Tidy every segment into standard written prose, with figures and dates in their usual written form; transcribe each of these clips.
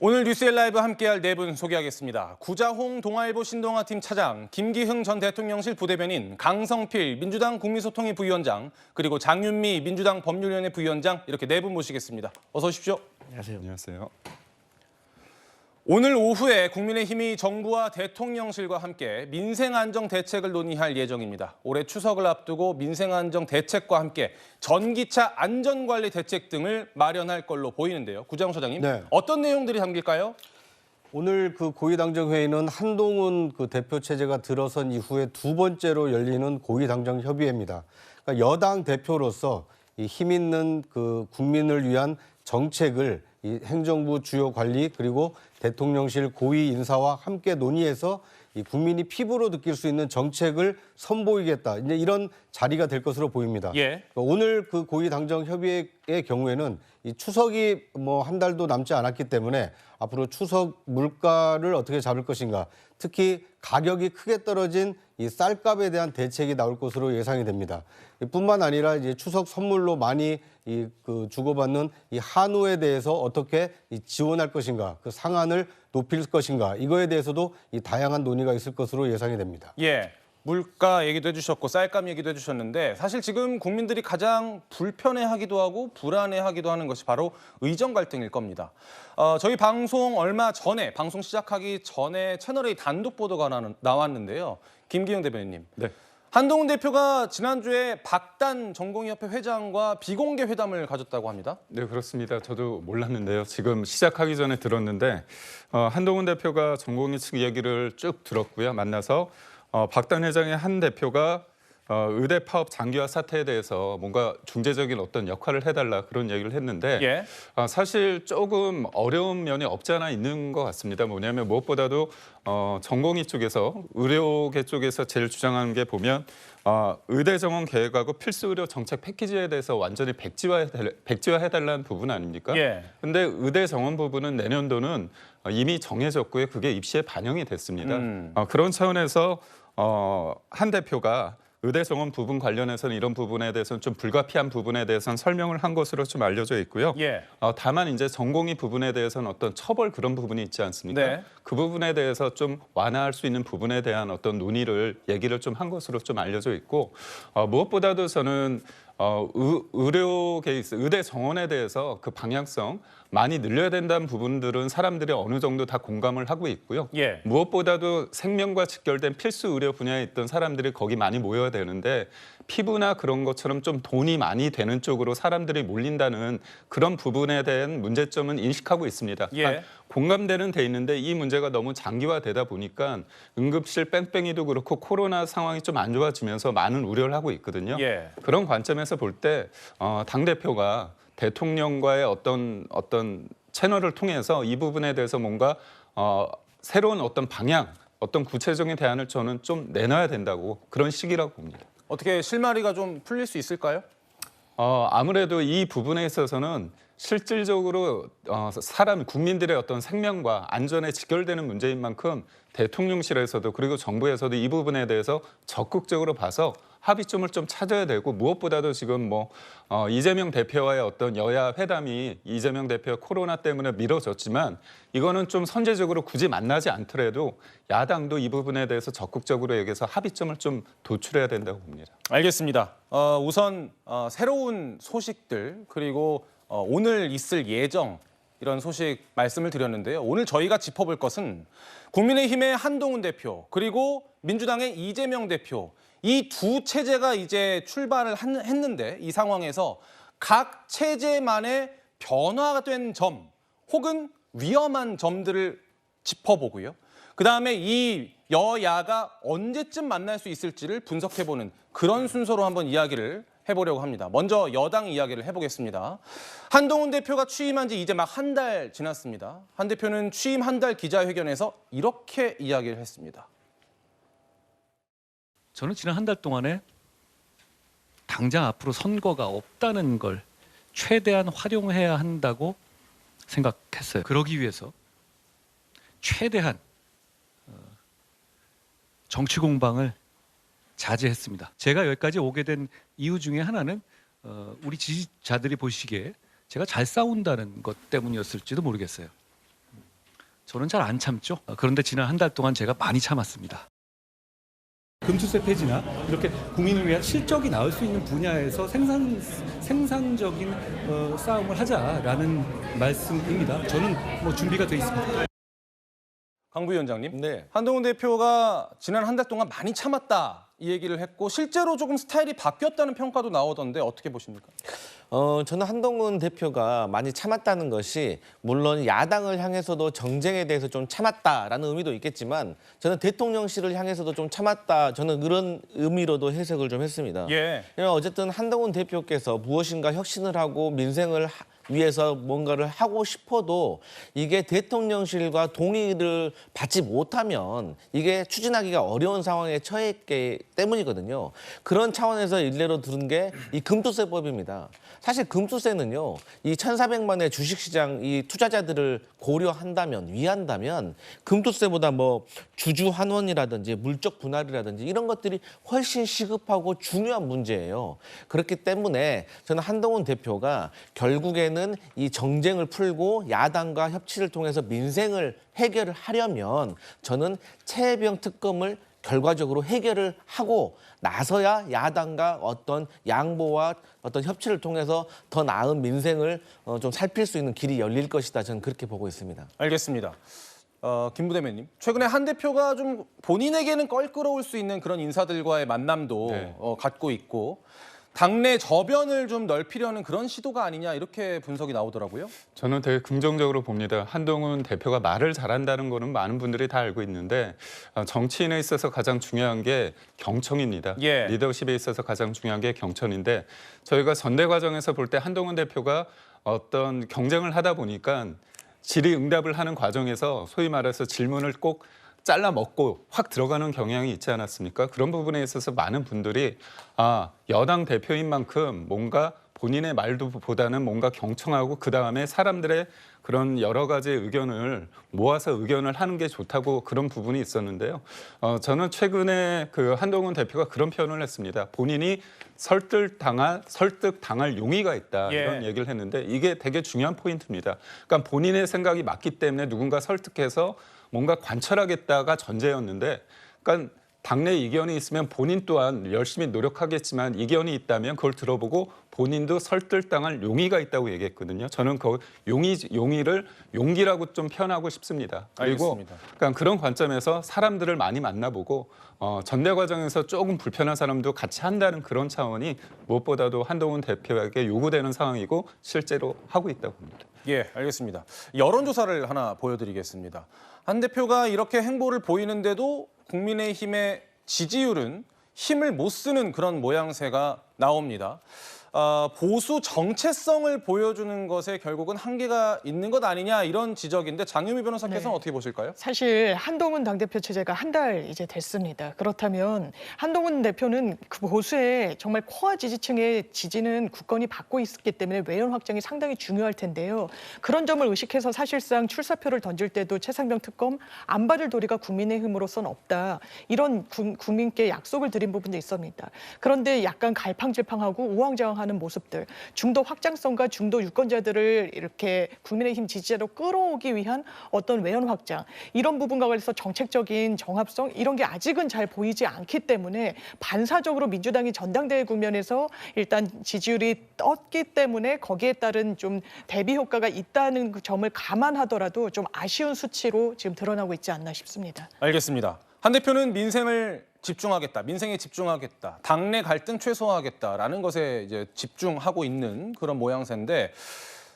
오늘 뉴스엘 라이브 함께할 네 분 소개하겠습니다. 구자홍 동아일보 신동아팀 차장, 김기흥 전 대통령실 부대변인, 강성필 민주당 국민소통위 부위원장, 그리고 장윤미 민주당 법률위원회 부위원장 이렇게 네 분 모시겠습니다. 어서 오십시오. 안녕하세요. 안녕하세요. 오늘 오후에 국민의힘이 정부와 대통령실과 함께 민생안정 대책을 논의할 예정입니다. 올해 추석을 앞두고 민생안정 대책과 함께 전기차 안전관리 대책 등을 마련할 걸로 보이는데요. 구자홍 소장님, 네. 어떤 내용들이 담길까요? 오늘 그 고위당정 회의는 한동훈 그 대표 체제가 들어선 이후에 두 번째로 열리는 고위당정 협의회입니다. 그러니까 여당 대표로서 이 힘 있는 그 국민을 위한 정책을 이 행정부 주요 관리 그리고 대통령실 고위 인사와 함께 논의해서 이 국민이 피부로 느낄 수 있는 정책을 선보이겠다. 이제 이런 자리가 될 것으로 보입니다. 예. 오늘 그 고위 당정 협의회의 경우에는 이 추석이 뭐 한 달도 남지 않았기 때문에 앞으로 추석 물가를 어떻게 잡을 것인가, 특히 가격이 크게 떨어진 이 쌀값에 대한 대책이 나올 것으로 예상이 됩니다. 뿐만 아니라 이제 추석 선물로 많이 주고받는 이 한우에 대해서 어떻게 지원할 것인가, 그 상한을 높일 것인가, 이거에 대해서도 이 다양한 논의가 있을 것으로 예상이 됩니다. 예, 물가 얘기도 해주셨고 쌀값 얘기도 해주셨는데 사실 지금 국민들이 가장 불편해하기도 하고 불안해하기도 하는 것이 바로 의정 갈등일 겁니다. 저희 방송 얼마 전에 방송 시작하기 전에 채널A 단독 보도가 나왔는데요. 김기흥 대변인님. 네. 한동훈 대표가 지난주에 박단 전공의협회 회장과 비공개 회담을 가졌다고 합니다. 네, 그렇습니다. 저도 몰랐는데요. 지금 시작하기 전에 들었는데 한동훈 대표가 전공의 측 얘기를 쭉 들었고요. 만나서 박단 회장의 한 대표가 의대 파업 장기화 사태에 대해서 뭔가 중재적인 어떤 역할을 해달라 그런 얘기를 했는데 예. 사실 조금 어려운 면이 없지 않아 있는 것 같습니다. 뭐냐면 무엇보다도 전공의 쪽에서 의료계 쪽에서 제일 주장하는 게 보면 의대 정원 계획하고 필수 의료 정책 패키지에 대해서 완전히 백지화해달라는 부분 아닙니까? 예. 근데 의대 정원 부분은 내년도는 이미 정해졌고요. 그게 입시에 반영이 됐습니다. 그런 차원에서 한 대표가 의대 정원 부분 관련해서는 이런 부분에 대해서는 좀 불가피한 부분에 대해서는 설명을 한 것으로 좀 알려져 있고요. 예. 다만 이제 전공의 부분에 대해서는 어떤 처벌 그런 부분이 있지 않습니까? 네. 그 부분에 대해서 좀 완화할 수 있는 부분에 대한 어떤 논의를 얘기를 좀 한 것으로 좀 알려져 있고 무엇보다도 저는 의료 케이스, 의대 정원에 대해서 그 방향성 많이 늘려야 된다는 부분들은 사람들이 어느 정도 다 공감을 하고 있고요. 예. 무엇보다도 생명과 직결된 필수 의료 분야에 있던 사람들이 거기 많이 모여야 되는데 피부나 그런 것처럼 좀 돈이 많이 되는 쪽으로 사람들이 몰린다는 그런 부분에 대한 문제점은 인식하고 있습니다. 예. 그러니까 공감대는 돼 있는데 이 문제가 너무 장기화되다 보니까 응급실 뺑뺑이도 그렇고 코로나 상황이 좀 안 좋아지면서 많은 우려를 하고 있거든요. 예. 그런 관점에서 볼 때 당대표가 대통령과의 어떤 채널을 통해서 이 부분에 대해서 뭔가 새로운 어떤 방향, 어떤 구체적인 대안을 저는 좀 내놔야 된다고 그런 시기라고 봅니다. 어떻게 실마리가 좀 풀릴 수 있을까요? 아무래도 이 부분에 있어서는 실질적으로 국민들의 어떤 생명과 안전에 직결되는 문제인 만큼 대통령실에서도 그리고 정부에서도 이 부분에 대해서 적극적으로 봐서 합의점을 좀 찾아야 되고 무엇보다도 지금 이재명 대표와의 어떤 여야 회담이 이재명 대표 코로나 때문에 미뤄졌지만 이거는 좀 선제적으로 굳이 만나지 않더라도 야당도 이 부분에 대해서 적극적으로 얘기해서 합의점을 좀 도출해야 된다고 봅니다. 알겠습니다. 우선 새로운 소식들 그리고 오늘 있을 예정 이런 소식 말씀을 드렸는데요. 오늘 저희가 짚어볼 것은 국민의힘의 한동훈 대표 그리고 민주당의 이재명 대표 이 두 체제가 이제 출발을 했는데 이 상황에서 각 체제만의 변화된 점 혹은 위험한 점들을 짚어보고요. 그다음에 이 여야가 언제쯤 만날 수 있을지를 분석해보는 그런 순서로 한번 이야기를 해보려고 합니다. 먼저 여당 이야기를 해보겠습니다. 한동훈 대표가 취임한 지 이제 막 한 달 지났습니다. 한 대표는 취임 한 달 기자회견에서 이렇게 이야기를 했습니다. 저는 지난 한 달 동안에 당장 앞으로 선거가 없다는 걸 최대한 활용해야 한다고 생각했어요. 그러기 위해서 최대한 정치 공방을 자제했습니다. 제가 여기까지 오게 된 이유 중에 하나는 우리 지지자들이 보시기에 제가 잘 싸운다는 것 때문이었을지도 모르겠어요. 저는 잘 안 참죠. 그런데 지난 한 달 동안 제가 많이 참았습니다. 금투세 폐지나 이렇게 국민을 위한 실적이 나올 수 있는 분야에서 생산적인 싸움을 하자라는 말씀입니다. 저는 뭐 준비가 돼 있습니다. 강 부위원장님, 네. 한동훈 대표가 지난 한 달 동안 많이 참았다 이 얘기를 했고 실제로 조금 스타일이 바뀌었다는 평가도 나오던데 어떻게 보십니까? 저는 한동훈 대표가 많이 참았다는 것이 물론 야당을 향해서도 정쟁에 대해서 좀 참았다라는 의미도 있겠지만 저는 대통령실을 향해서도 좀 참았다. 저는 그런 의미로도 해석을 좀 했습니다. 예. 어쨌든 한동훈 대표께서 무엇인가 혁신을 하고 민생을 위해서 뭔가를 하고 싶어도 이게 대통령실과 동의를 받지 못하면 이게 추진하기가 어려운 상황에 처했기 때문이거든요. 그런 차원에서 일례로 들은 게 이 금투세법입니다. 사실 금투세는요, 이 1,400만의 주식시장 이 투자자들을 고려한다면, 위한다면 금투세보다 뭐 주주 환원이라든지 물적 분할이라든지 이런 것들이 훨씬 시급하고 중요한 문제예요. 그렇기 때문에 저는 한동훈 대표가 결국에는 이 정쟁을 풀고 야당과 협치를 통해서 민생을 해결을 하려면 저는 최혜병 특검을 결과적으로 해결을 하고 나서야 야당과 어떤 양보와 어떤 협치를 통해서 더 나은 민생을 좀 살필 수 있는 길이 열릴 것이다. 저는 그렇게 보고 있습니다. 알겠습니다. 김 부대변님, 최근에 한 대표가 좀 본인에게는 껄끄러울 수 있는 그런 인사들과의 만남도 네. 갖고 있고 당내 저변을 좀 넓히려는 그런 시도가 아니냐 이렇게 분석이 나오더라고요. 저는 되게 긍정적으로 봅니다. 한동훈 대표가 말을 잘한다는 거는 많은 분들이 다 알고 있는데 정치인에 있어서 가장 중요한 게 경청입니다. 예. 리더십에 있어서 가장 중요한 게 경청인데 저희가 전대 과정에서 볼 때 한동훈 대표가 어떤 경쟁을 하다 보니까 질의응답을 하는 과정에서 소위 말해서 질문을 꼭 잘라 먹고 확 들어가는 경향이 있지 않았습니까? 그런 부분에 있어서 많은 분들이 여당 대표인 만큼 뭔가 본인의 말도보다는 뭔가 경청하고 그다음에 사람들의 그런 여러 가지 의견을 모아서 의견을 하는 게 좋다고 그런 부분이 있었는데요. 저는 최근에 그 한동훈 대표가 그런 표현을 했습니다. 본인이 설득당할 용의가 있다 이런 얘기를 했는데 이게 되게 중요한 포인트입니다. 그러니까 본인의 생각이 맞기 때문에 누군가 설득해서 뭔가 관철하겠다가 전제였는데 그러니까 당내 이견이 있으면 본인 또한 열심히 노력하겠지만 이견이 있다면 그걸 들어보고 본인도 설득당할 용의가 있다고 얘기했거든요. 저는 그 용의를 용기라고 좀 표현하고 싶습니다. 그리고 알겠습니다. 그러니까 그런 관점에서 사람들을 많이 만나보고 전대 과정에서 조금 불편한 사람도 같이 한다는 그런 차원이 무엇보다도 한동훈 대표에게 요구되는 상황이고 실제로 하고 있다고 봅니다. 예, 알겠습니다. 여론조사를 하나 보여드리겠습니다. 한 대표가 이렇게 행보를 보이는데도 국민의힘의 지지율은 힘을 못 쓰는 그런 모양새가 나옵니다. 보수 정체성을 보여주는 것에 결국은 한계가 있는 것 아니냐 이런 지적인데 장유미 변호사께서는 네. 어떻게 보실까요? 사실 한동훈 당대표 체제가 한 달 이제 됐습니다. 그렇다면 한동훈 대표는 그 보수의 정말 코어 지지층의 지지는 굳건히 받고 있기 때문에 외연 확장이 상당히 중요할 텐데요. 그런 점을 의식해서 사실상 출사표를 던질 때도 최상병 특검 안 받을 도리가 국민의힘으로서는 없다. 이런 국민께 약속을 드린 부분도 있습니다. 그런데 약간 갈팡질팡하고 우왕좌왕 하는 모습들, 중도 확장성과 중도 유권자들을 이렇게 국민의힘 지지자로 끌어오기 위한 어떤 외연 확장 이런 부분과 관련해서 정책적인 정합성 이런 게 아직은 잘 보이지 않기 때문에 반사적으로 민주당이 전당대회 국면에서 일단 지지율이 떴기 때문에 거기에 따른 좀 대비 효과가 있다는 그 점을 감안하더라도 좀 아쉬운 수치로 지금 드러나고 있지 않나 싶습니다. 알겠습니다. 한 대표는 민생에 집중하겠다, 당내 갈등 최소화하겠다라는 것에 이제 집중하고 있는 그런 모양새인데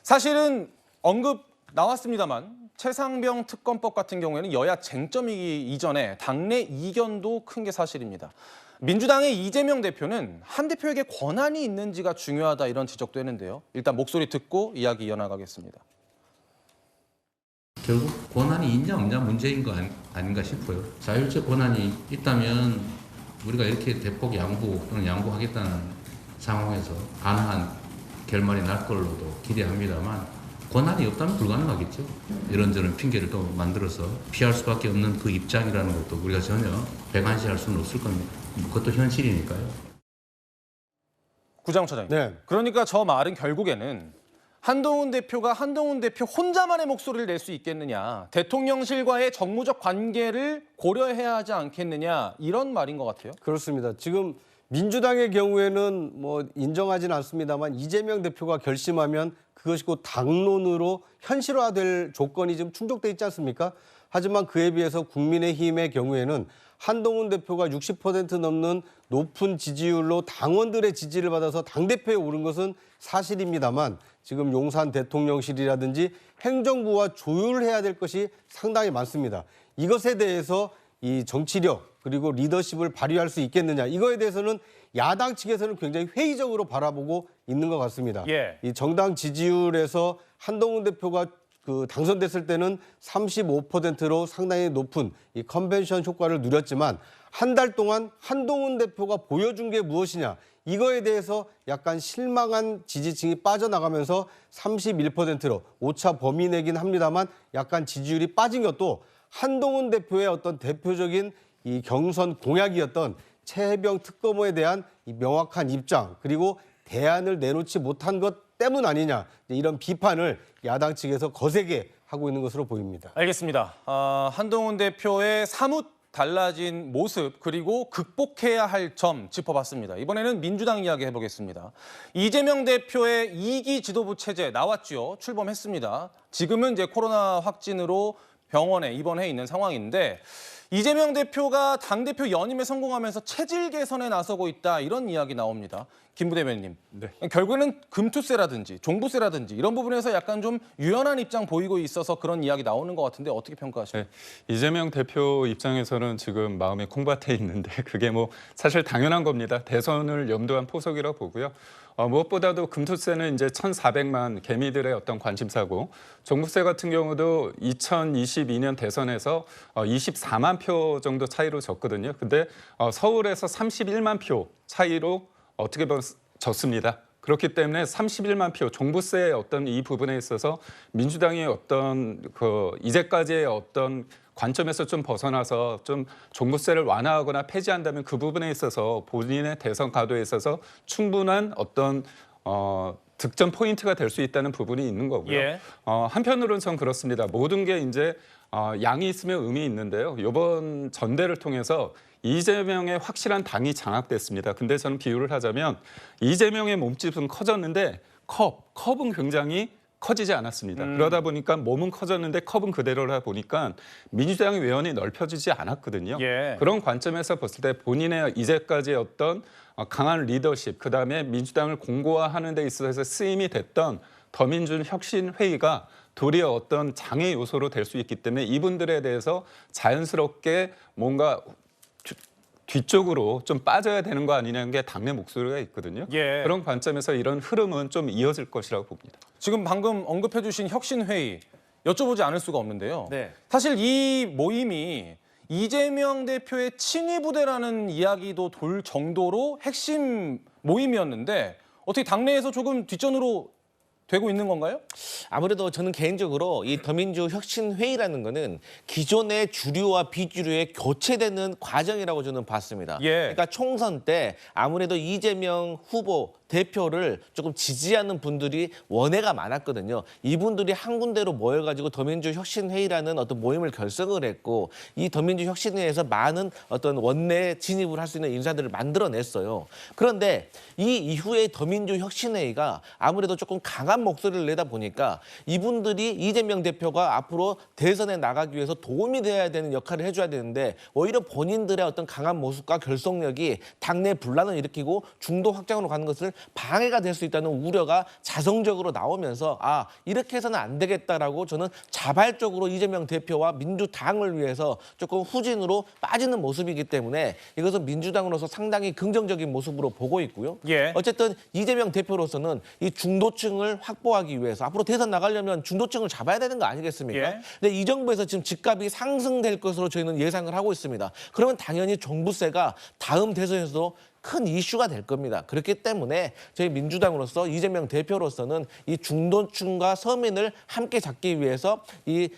사실은 언급 나왔습니다만 최상병 특검법 같은 경우에는 여야 쟁점이기 이전에 당내 이견도 큰 게 사실입니다. 민주당의 이재명 대표는 한 대표에게 권한이 있는지가 중요하다 이런 지적도 했는데요. 일단 목소리 듣고 이야기 이어나가겠습니다. 결국 권한이 있냐 없냐 문제인 거 아닌가 싶어요. 자율적 권한이 있다면 우리가 이렇게 대폭 양보 또는 양보하겠다는 상황에서 가능한 결말이 날 걸로도 기대합니다만 권한이 없다면 불가능하겠죠. 이런저런 핑계를 또 만들어서 피할 수밖에 없는 그 입장이라는 것도 우리가 전혀 배관시할 수는 없을 겁니다. 그것도 현실이니까요. 구장처장님. 네. 그러니까 저 말은 결국에는 한동훈 대표가 한동훈 대표 혼자만의 목소리를 낼 수 있겠느냐, 대통령실과의 정무적 관계를 고려해야 하지 않겠느냐, 이런 말인 것 같아요. 그렇습니다. 지금 민주당의 경우에는 뭐 인정하지는 않습니다만 이재명 대표가 결심하면 그것이 곧 당론으로 현실화될 조건이 지금 충족돼 있지 않습니까? 하지만 그에 비해서 국민의힘의 경우에는 한동훈 대표가 60% 넘는 높은 지지율로 당원들의 지지를 받아서 당대표에 오른 것은 사실입니다만 지금 용산 대통령실이라든지 행정부와 조율해야 될 것이 상당히 많습니다. 이것에 대해서 이 정치력 그리고 리더십을 발휘할 수 있겠느냐, 이거에 대해서는 야당 측에서는 굉장히 회의적으로 바라보고 있는 것 같습니다. 예. 이 정당 지지율에서 한동훈 대표가 당선됐을 때는 35%로 상당히 높은 이 컨벤션 효과를 누렸지만 한 달 동안 한동훈 대표가 보여준 게 무엇이냐, 이거에 대해서 약간 실망한 지지층이 빠져나가면서 31%로 오차 범위 내긴 합니다만 약간 지지율이 빠진 것도 한동훈 대표의 어떤 대표적인 이 경선 공약이었던 최혜병 특검에 대한 이 명확한 입장 그리고 대안을 내놓지 못한 것 때문 아니냐, 이런 비판을 야당 측에서 거세게 하고 있는 것으로 보입니다. 알겠습니다. 한동훈 대표의 사뭇 달라진 모습 그리고 극복해야 할 점 짚어봤습니다. 이번에는 민주당 이야기 해보겠습니다. 이재명 대표의 2기 지도부 체제 나왔죠. 출범했습니다. 지금은 이제 코로나 확진으로 병원에 입원해 있는 상황인데 이재명 대표가 당대표 연임에 성공하면서 체질 개선에 나서고 있다, 이런 이야기 나옵니다. 김 부대변인님, 네. 결국에는 금투세라든지 종부세라든지 이런 부분에서 약간 좀 유연한 입장 보이고 있어서 그런 이야기 나오는 것 같은데 어떻게 평가하십니까? 네. 이재명 대표 입장에서는 지금 마음이 콩밭에 있는데 그게 뭐 사실 당연한 겁니다. 대선을 염두한 포석이라고 보고요. 무엇보다도 금투세는 이제 1,400만 개미들의 어떤 관심사고, 종부세 같은 경우도 2022년 대선에서 24만 표 정도 차이로 졌거든요. 근데 서울에서 31만 표 차이로 어떻게 보면 졌습니다. 그렇기 때문에 31만 표 종부세의 어떤 이 부분에 있어서 민주당이 어떤 이제까지의 어떤 관점에서 좀 벗어나서 좀 종부세를 완화하거나 폐지한다면 그 부분에 있어서 본인의 대선 가도에 있어서 충분한 어떤 득점 포인트가 될 수 있다는 부분이 있는 거고요. 예. 한편으로는 전 그렇습니다. 모든 게 이제 양이 있으면 음이 있는데요. 이번 전대를 통해서 이재명의 확실한 당이 장악됐습니다. 근데 저는 비유를 하자면 이재명의 몸집은 커졌는데 컵은 굉장히 커지지 않았습니다. 그러다 보니까 몸은 커졌는데 컵은 그대로라 보니까 민주당의 외연이 넓혀지지 않았거든요. 예. 그런 관점에서 봤을 때 본인의 이제까지의 어떤 강한 리더십, 그다음에 민주당을 공고화하는 데 있어서 쓰임이 됐던 더민주 혁신회의가 도리어 어떤 장애 요소로 될 수 있기 때문에 이분들에 대해서 자연스럽게 뭔가 뒤쪽으로 좀 빠져야 되는 거 아니냐는 게 당내 목소리가 있거든요. 예. 그런 관점에서 이런 흐름은 좀 이어질 것이라고 봅니다. 지금 방금 언급해 주신 혁신회의 여쭤보지 않을 수가 없는데요. 네. 사실 이 모임이 이재명 대표의 친위 부대라는 이야기도 돌 정도로 핵심 모임이었는데 어떻게 당내에서 조금 뒷전으로 되고 있는 건가요? 아무래도 저는 개인적으로 이 더민주 혁신회의라는 거는 기존의 주류와 비주류의 교체되는 과정이라고 저는 봤습니다. 예. 그러니까 총선 때 아무래도 이재명 후보 대표를 조금 지지하는 분들이 원외가 많았거든요. 이분들이 한 군데로 모여가지고 더민주 혁신회의라는 어떤 모임을 결성을 했고 이 더민주 혁신회의에서 많은 어떤 원내 진입을 할 수 있는 인사들을 만들어냈어요. 그런데 이 이후에 더민주 혁신회의가 아무래도 조금 강한 목소리를 내다 보니까 이분들이 이재명 대표가 앞으로 대선에 나가기 위해서 도움이 돼야 되는 역할을 해줘야 되는데 오히려 본인들의 어떤 강한 모습과 결속력이 당내 분란을 일으키고 중도 확장으로 가는 것을 방해가 될 수 있다는 우려가 자성적으로 나오면서 이렇게 해서는 안 되겠다라고 저는 자발적으로 이재명 대표와 민주당을 위해서 조금 후진으로 빠지는 모습이기 때문에 이것은 민주당으로서 상당히 긍정적인 모습으로 보고 있고요. 예. 어쨌든 이재명 대표로서는 이 중도층을 확보하기 위해서 앞으로 대선 나가려면 중도층을 잡아야 되는 거 아니겠습니까? 예. 근데 이 정부에서 지금 집값이 상승될 것으로 저희는 예상을 하고 있습니다. 그러면 당연히 종부세가 다음 대선에서도 큰 이슈가 될 겁니다. 그렇기 때문에 저희 민주당으로서 이재명 대표로서는 이 중도층과 서민을 함께 잡기 위해서 이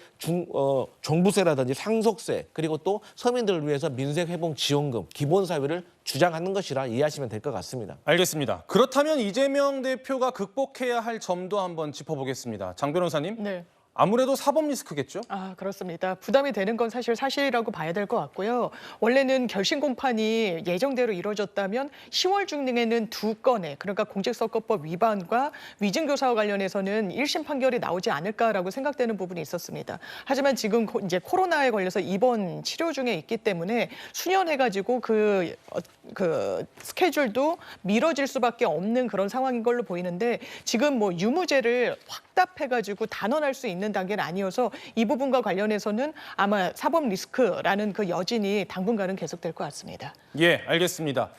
종부세라든지 상속세 그리고 또 서민들을 위해서 민생회복 지원금, 기본사회를 주장하는 것이라 이해하시면 될 것 같습니다. 알겠습니다. 그렇다면 이재명 대표가 극복해야 할 점도 한번 짚어보겠습니다. 장 변호사님. 네. 아무래도 사법 리스크겠죠? 아, 그렇습니다. 부담이 되는 건 사실이라고 봐야 될 것 같고요. 원래는 결심 공판이 예정대로 이루어졌다면 10월 중에는 2건의 그러니까 공직선거법 위반과 위증교사와 관련해서는 1심 판결이 나오지 않을까라고 생각되는 부분이 있었습니다. 하지만 지금 이제 코로나에 걸려서 입원 치료 중에 있기 때문에 수년해가지고 그 스케줄도 미뤄질 수밖에 없는 그런 상황인 걸로 보이는데 지금 뭐 유무죄를 확답해가지고 단언할 수 있는 단계는 아니어서 이 부분과 관련해서는 아마 사법 리스크라는 그 여진이 당분간은 계속될 것 같습니다. 예, 알겠습니다.